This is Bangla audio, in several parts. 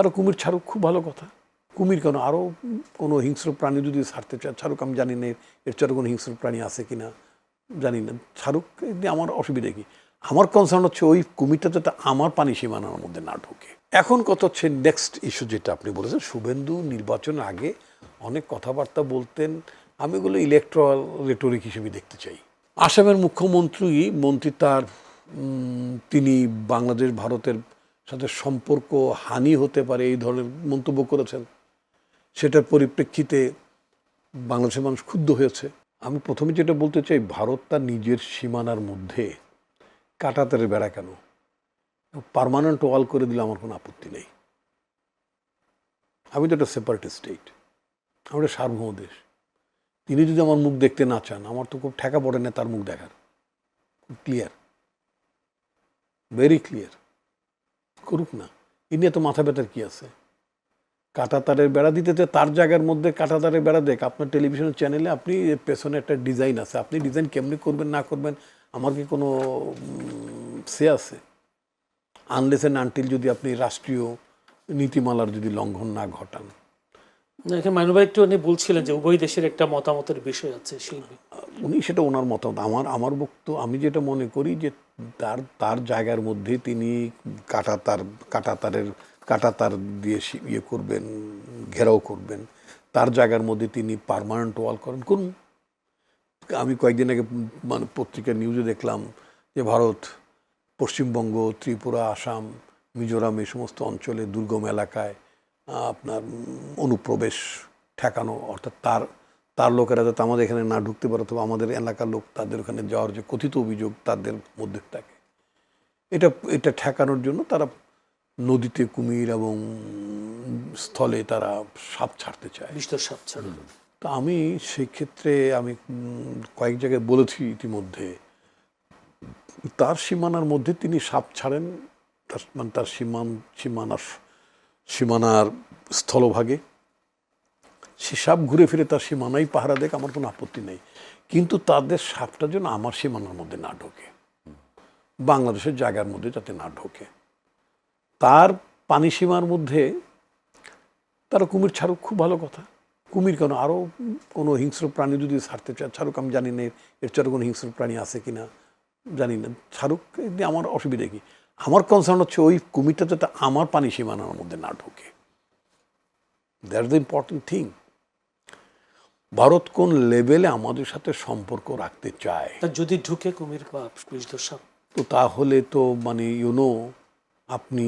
তারা কুমির ছাড়ুক, খুব ভালো কথা। কুমির কেন, আরও কোনো হিংস্র প্রাণী যদি ছাড়তে চায় ছাড়ুক, আমি জানি না এর চেয়ে কোনো হিংস্র প্রাণী আছে কি না জানি না, ছাড়ুক, আমার অসুবিধা কি। আমার কনসার্ন হচ্ছে ওই কুমিরটা যাতে আমার পানি সীমানার মধ্যে না ঢোকে। এখন কথা হচ্ছে নেক্সট ইস্যু যেটা আপনি বলেছেন, শুভেন্দু নির্বাচনের আগে অনেক কথাবার্তা বলতেন, আমি এগুলো ইলেকট্রাল রেটরিক হিসেবে দেখতে চাই। আসামের মন্ত্রী তার তিনি বাংলাদেশ ভারতের সাথে সম্পর্ক হানি হতে পারে এই ধরনের মন্তব্য করেছেন, সেটার পরিপ্রেক্ষিতে বাংলাদেশের মানুষ ক্ষুব্ধ হয়েছে। আমি প্রথমে যেটা বলতে চাই, ভারত তার নিজের সীমানার মধ্যে কাঁটাতারের বেড়া কেন, পার্মানেন্ট ওয়াল করে দিলে আমার কোনো আপত্তি নেই। আমি তো একটা সেপারেট স্টেট, আমরা সার্বভৌম দেশ। তিনি যদি আমার মুখ দেখতে না চান, আমার তো খুব ঠেকা পড়ে না তার মুখ দেখার, খুব ক্লিয়ার, ভেরি ক্লিয়ার, করুক না। এ নিয়ে তো মাথা ব্যথার কি আছে? কাঁটাতারের বেড়া দিতে তার জায়গার মধ্যে কাঁটাতারের বেড়া দেখ। আপনার টেলিভিশন চ্যানেলে আপনি পেছনে একটা ডিজাইন আছে, আপনি ডিজাইন কেমনি করবেন না করবেন আমার কি কোনো সে আছে? আনলেস এন্ড আনটিল যদি আপনি রাষ্ট্রীয় নীতিমালার যদি লঙ্ঘন না ঘটান। এখানে মাইনুভাই একটু উনি বলছিলেন যে উভয় দেশের একটা মতামতের বিষয় আছে, উনি সেটা ওনার মতামত। আমার বক্তব্য, আমি যেটা মনে করি যে তার জায়গার মধ্যে তিনি কাঁটাতার দিয়ে ইয়ে করবেন, ঘেরাও করবেন, তার জায়গার মধ্যে তিনি পার্মানেন্ট ওয়াল করুন। আমি কয়েকদিন আগে মানে পত্রিকার নিউজে দেখলাম যে ভারত পশ্চিমবঙ্গ, ত্রিপুরা, আসাম, মিজোরাম এই সমস্ত অঞ্চলে দুর্গম এলাকায় আপনার অনুপ্রবেশ ঠেকানো, অর্থাৎ তার লোকেরা যাতে আমাদের এখানে না ঢুকতে পারে, তবে আমাদের এলাকার লোক তাদের ওখানে যাওয়ার যে কথিত অভিযোগ তাদের মধ্যে থাকে, এটা ঠেকানোর জন্য তারা নদীতে কুমির এবং স্থলে তারা সাপ ছাড়তে চায়, সাপ ছাড়ে। তো আমি সেই ক্ষেত্রে আমি কয়েক জায়গায় বলেছি ইতিমধ্যে, তার সীমানার মধ্যে তিনি সাপ ছাড়েন, তার সীমানার স্থলভাগে সে সাপ ঘুরে ফিরে তার সীমানাই পাহারা দেখ, আমার কোনো আপত্তি নেই। কিন্তু তাদের সাপটা যেন আমার সীমানার মধ্যে না ঢোকে, বাংলাদেশের জায়গার মধ্যে যাতে না ঢোকে। তার পানি সীমার মধ্যে তারা কুমির ছাড়ুক, খুব ভালো কথা। কুমির কেন, আরও কোনো হিংস্র প্রাণী যদি ছাড়তে চায় ছাড়ুক, আমি জানি না এর চেয়ে কোনো হিংস্র প্রাণী আছে কি না জানি না, ছাড়ুক, আমার অসুবিধা কি। আমার কনসার্ন হচ্ছে ওই কুমিরটা যাতে আমার পানি সীমানার মধ্যে না ঢোকে। That's the important thing. Bharat কোন লেভেলে আমাদের সাথে সম্পর্ক রাখতে চায়, যদি ঢুকে কুমির বা সাপ, তো তাহলে তো মানে আপনি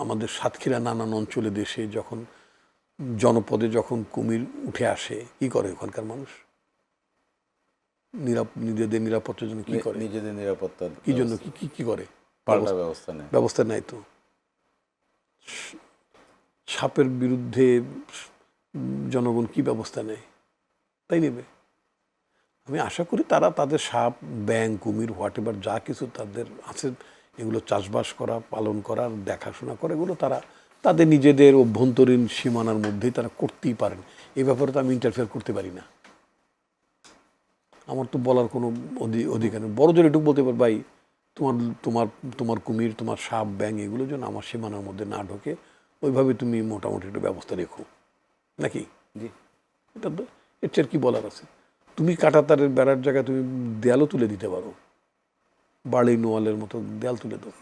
আমাদের সাতক্ষীরা নানান অঞ্চলে দেশে যখন জনপদে যখন কুমির উঠে আসে, কি করে ওখানকার মানুষ? নিজেদের নিরাপত্তার জন্য কি করে? নিজেদের নিরাপত্তা কি জন্য কি করে? পাল্টা ব্যবস্থা নেয়। তো সাপের বিরুদ্ধে জনগণ কি ব্যবস্থা নেয়? তাই নেবে। আমি আশা করি তারা তাদের সাপ, ব্যাঙ, কুমির, হোয়াট এভার যা কিছু তাদের আছে, এগুলো চাষবাস করা, পালন করার, দেখাশোনা করা, এগুলো তারা তাদের নিজেদের অভ্যন্তরীণ সীমানার মধ্যেই তারা করতেই পারেন। এই ব্যাপারে তো আমি ইন্টারফেয়ার করতে পারি না, আমার তো বলার কোনো অধিকার নেই। বড় জোর এটুকু বলতে পার, ভাই তোমার কুমির, তোমার সাপ, ব্যাঙ এগুলো যেন আমার সীমানার মধ্যে না ঢোকে, ওইভাবে তুমি মোটামুটি একটু ব্যবস্থা রেখো, নাকি? জি, এটা তো এর চেয়ে কি বলার আছে? তুমি কাঁটাতারের বেড়ার জায়গায় তুমি দেয়ালও তুলে দিতে পারো, বার্লিন ওয়ালের মতো দেয়াল তুলে দাও,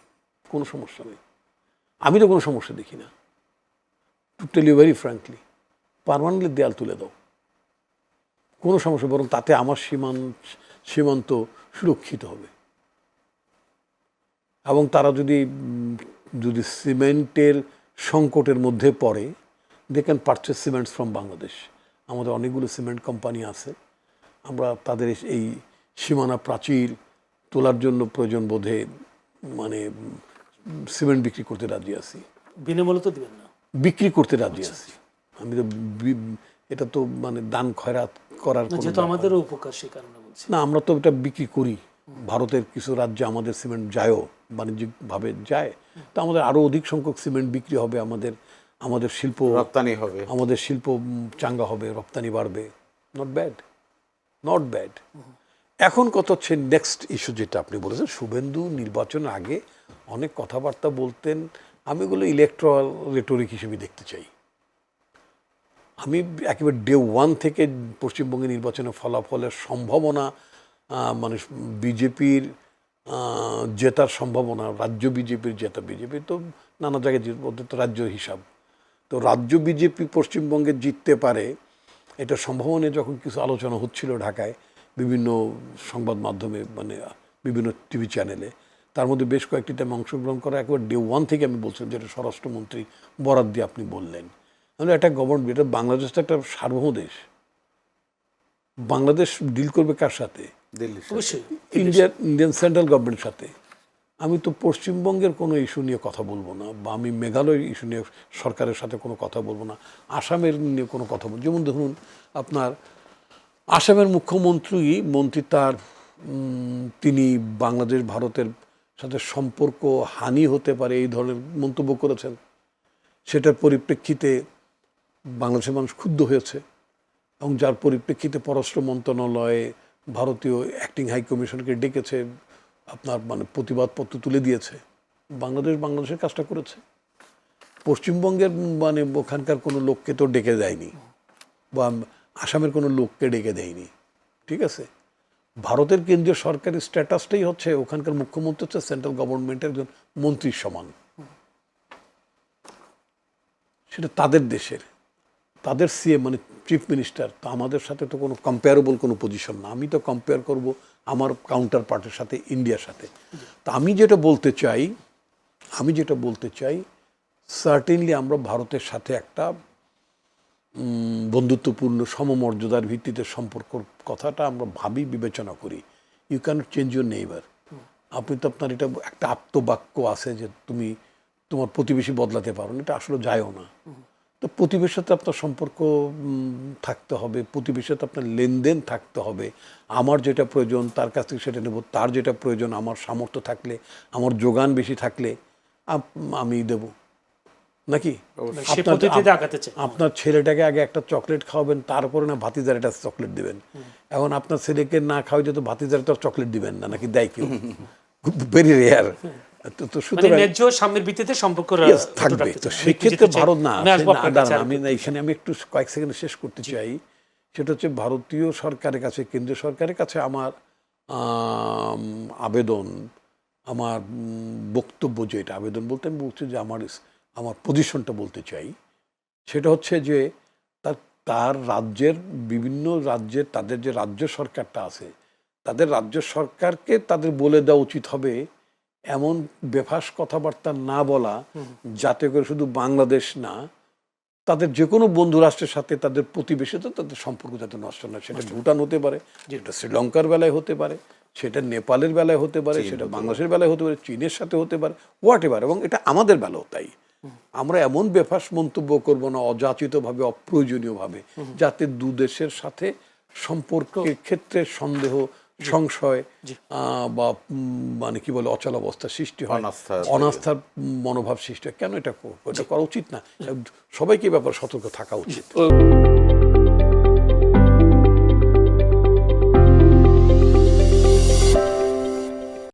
কোনো সমস্যা নেই। আমি তো কোনো সমস্যা দেখি না, to tell you very frankly. Permanently দেয়াল তুলে দাও, কোনো সমস্যা, বরং তাতে আমার সীমান্ত সুরক্ষিত হবে। এবং তারা যদি সিমেন্টের সংকটের মধ্যে পড়ে, they can purchase cements from Bangladesh. আমাদের অনেকগুলো সিমেন্ট কোম্পানি আছে, আমরা তাদের এই সীমানা প্রাচীর তোলার জন্য প্রয়োজন বোধে মানে সিমেন্ট বিক্রি করতে রাজি আছি। বিনামূল্যে তো দিবেন না? বিক্রি করতে রাজি আছি আমি। তো এটা তো মানে দান খয়রাত করার, যেহেতু আমাদেরও উপকার, সে কারণে বলছি। না, আমরা তো এটা বিক্রি করি। ভারতের কিছু রাজ্যে আমাদের সিমেন্ট যায়ও, বাণিজ্যিকভাবে যায়। তো আমাদের আরও অধিক সংখ্যক সিমেন্ট বিক্রি হবে, আমাদের শিল্প রপ্তানি হবে, আমাদের শিল্প চাঙ্গা হবে, রপ্তানি বাড়বে। Not bad. এখন কথা হচ্ছে নেক্সট ইস্যু যেটা আপনি বলেছেন, শুভেন্দু নির্বাচনের আগে অনেক কথাবার্তা বলতেন, আমি এগুলো ইলেকট্রাল রেটরিক হিসেবে দেখতে চাই। আমি একেবারে ডে ওয়ান থেকে পশ্চিমবঙ্গে নির্বাচনের ফলাফলের সম্ভাবনা, মানে বিজেপির জেতার সম্ভাবনা, রাজ্য বিজেপির জেতা, বিজেপি তো নানা জায়গায় ওদের তো রাজ্য হিসাব, তো রাজ্য বিজেপি পশ্চিমবঙ্গে জিততে পারে এটা সম্ভাবনা যখন কিছু আলোচনা হচ্ছিল ঢাকায় বিভিন্ন সংবাদ মাধ্যমে, মানে বিভিন্ন টিভি চ্যানেলে, তার মধ্যে বেশ কয়েকটিতে আমি অংশগ্রহণ করা একবার ডে ওয়ান থেকে আমি বলছিলাম, যেটা স্বরাষ্ট্রমন্ত্রী বরাদ দিয়ে আপনি বললেন, মানে একটা গভর্নমেন্ট, এটা বাংলাদেশ তো একটা সার্বভৌম দেশ, বাংলাদেশ ডিল করবে কার সাথে? দিল্লি অবশ্যই ইন্ডিয়ান সেন্ট্রাল গভর্নমেন্টের সাথে। আমি তো পশ্চিমবঙ্গের কোনো ইস্যু নিয়ে কথা বলবো না, বা আমি মেঘালয়ের ইস্যু নিয়ে সরকারের সাথে কোনো কথা বলবো না, আসামের নিয়ে কোনো কথা বলবো। যেমন ধরুন আপনার আসামের মন্ত্রী তার তিনি বাংলাদেশ ভারতের সাথে সম্পর্ক হানি হতে পারে এই ধরনের মন্তব্য করেছেন। সেটার পরিপ্রেক্ষিতে বাংলাদেশের মানুষ ক্ষুব্ধ হয়েছে, এবং যার পরিপ্রেক্ষিতে পররাষ্ট্র মন্ত্রণালয়ে ভারতীয় অ্যাক্টিং হাই কমিশনকে ডেকেছে, আপনার মানে প্রতিবাদপত্র তুলে দিয়েছে। বাংলাদেশের কাজটা করেছে, পশ্চিমবঙ্গের মানে ওখানকার কোনো লোককে তো ডেকে দেয়নি, বা আসামের কোনো লোককে ডেকে দেয়নি, ঠিক আছে। ভারতের কেন্দ্রীয় সরকারের স্ট্যাটাসটাই হচ্ছে ওখানকার মুখ্যমন্ত্রী হচ্ছে সেন্ট্রাল গভর্নমেন্টের একজন মন্ত্রীর সমান, সেটা তাদের দেশের, তাদের সিএম মানে চিফ মিনিস্টার। তো আমাদের সাথে তো কোনো কম্পেয়ারেবল কোনো পজিশন না। আমি তো কম্পেয়ার করব আমার কাউন্টার পার্টের সাথে, ইন্ডিয়ার সাথে। তা আমি যেটা বলতে চাই সার্টেনলি আমরা ভারতের সাথে একটা বন্ধুত্বপূর্ণ সমমর্যাদার ভিত্তিতে সম্পর্কর কথাটা আমরা ভাবি, বিবেচনা করি। You cannot change your neighbour. আপনি তো আপনার এটা একটা আপ্তবাক্য আছে যে তুমি তোমার প্রতিবেশী বদলাতে পারো না, এটা আসলে যায়ও না। তো প্রতিবেশীর সাথে আপনার সম্পর্ক থাকতে হবে, প্রতিবেশীর সাথে আপনার লেনদেন থাকতে হবে। আমার যেটা প্রয়োজন তার কাছ থেকে সেটা নেব, তার যেটা প্রয়োজন আমার সামর্থ্য থাকলে, আমার যোগান বেশি থাকলে আমি দেব, নাকি? সে পদ্ধতিতে আগাতে চাই। আপনার ছেলেটাকে আগে একটা চকলেট খাওয়াবেন, তারপরে না ভাতিজার একটা চকলেট দিবেন। এখন আপনার ছেলেকে না খাওয়াইতে তো ভাতিজার তো চকলেট দিবেন না, নাকি দেয় কেউ? Very rare. তো সুতরাং ন্যায্য সাম্যের ভিত্তিতে সম্পর্ক থাকবে। তো সেক্ষেত্রে ভারত না, আমি এখানে আমি একটু কয়েক সেকেন্ড শেষ করতে চাই। সেটা হচ্ছে ভারতীয় সরকারের কাছে, কেন্দ্রীয় সরকারের কাছে আমার আবেদন, আমার বক্তব্য, যেটা আবেদন বলতে আমি বলছি যে আমার পজিশনটা বলতে চাই, সেটা হচ্ছে যে তার রাজ্যের বিভিন্ন রাজ্যের তাদের যে রাজ্য সরকারটা আছে, তাদের রাজ্য সরকারকে তাদের বলে দেওয়া উচিত হবে এমন বেফাস কথাবার্তা না বলা, যাতে করে শুধু বাংলাদেশ না, তাদের যে কোনো বন্ধু রাষ্ট্রের সাথে তাদের প্রতিবেশীতে তাদের সম্পর্ক যাতে নষ্ট না। সেটা ভুটান হতে পারে, যেটা শ্রীলঙ্কার বেলায় হতে পারে, সেটা নেপালের বেলায় হতে পারে, সেটা বাংলাদেশের বেলায় হতে পারে, চীনের সাথে হতে পারে, হোয়াট এভার। এবং এটা আমাদের বেলাও তাই। আমরা এমন বেফাস মন্তব্য করব না অযাচিতভাবে, অপ্রয়োজনীয়ভাবে, যাতে দু দেশের সাথে সম্পর্কের ক্ষেত্রে সন্দেহ, সংশয় বা মানে কি বলে অচলাবস্থা সৃষ্টি হয়, অনাস্থার মনোভাব সৃষ্টি হয়। কেন এটা করা উচিত না? সবাইকে ব্যাপারে সতর্ক থাকা উচিত।